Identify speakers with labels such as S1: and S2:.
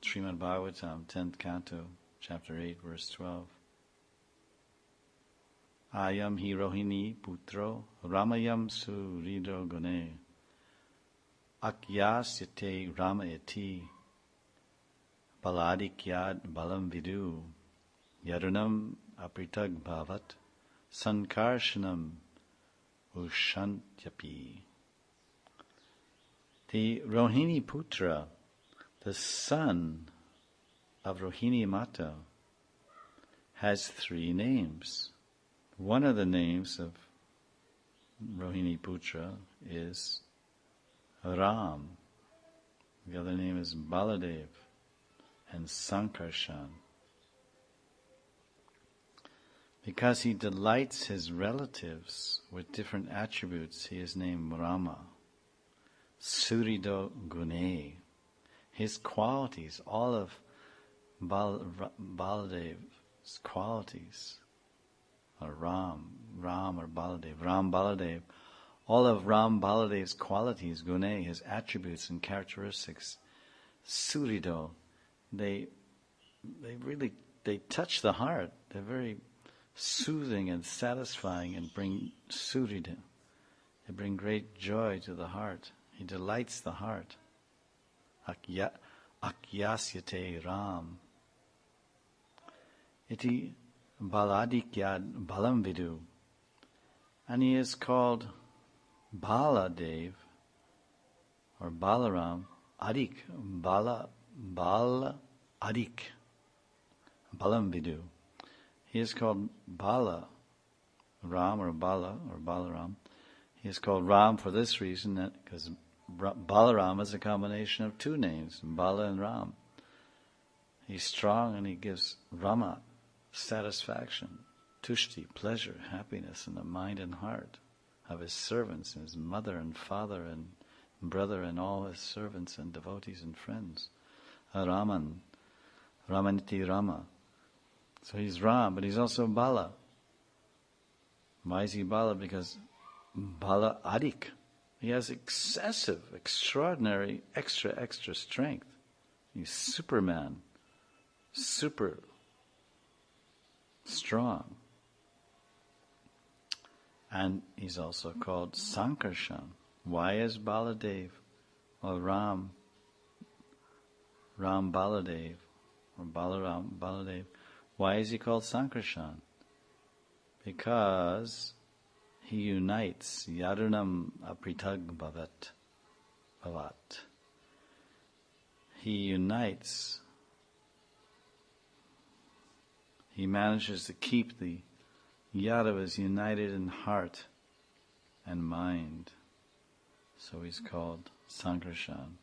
S1: Srimad Bhagavatam, 10th Canto, Chapter 8, Verse 12. Ayam hi Rohini putro Ramayam surido gune Akyasyate Ramayati Baladikyad balam vidu Yarunam apritag bhavat Sankarshanam ushantyapi. The Rohini Putra, the son of Rohini Mata, has 3 names. One of the names of Rohini Putra is Ram. The other name is Baladev and Sankarshan. Because he delights his relatives with different attributes, he is named Rama. Surido Gune. His qualities, all of Baladev's qualities, or Ram or Baladev, Ram Baladev, all of Ram Baladev's qualities, Gune, his attributes and characteristics, Surido, they touch the heart. They're very soothing and satisfying and bring Surida. They bring great joy to the heart. He delights the heart. Akyasyate Ram. Iti baladikyad balam vidu. And he is called Baladev or Balaram Adik. Bala Adik. Balam vidu. He is called Bala Ram or Bala or Balaram. He is called Ram for this reason, that because Balaram is a combination of 2 names, Bala and Ram. He's strong and he gives Rama satisfaction, tushti, pleasure, happiness in the mind and heart of his servants, and his mother and father and brother and all his servants and devotees and friends. Ramaniti Rama. So he's Ram, but he's also Bala. Why is he Bala? Because Bala Adik. He has excessive, extraordinary, extra strength. He's Superman. Super strong. And he's also called Sankarshan. Why is Baladev or Ram Baladev or Balaram Baladev? Why is he called Sankarshan? Because he unites Yarunam apritag bhavat. He unites. He manages to keep the Yadavas united in heart and mind. So he's called Sankarshan.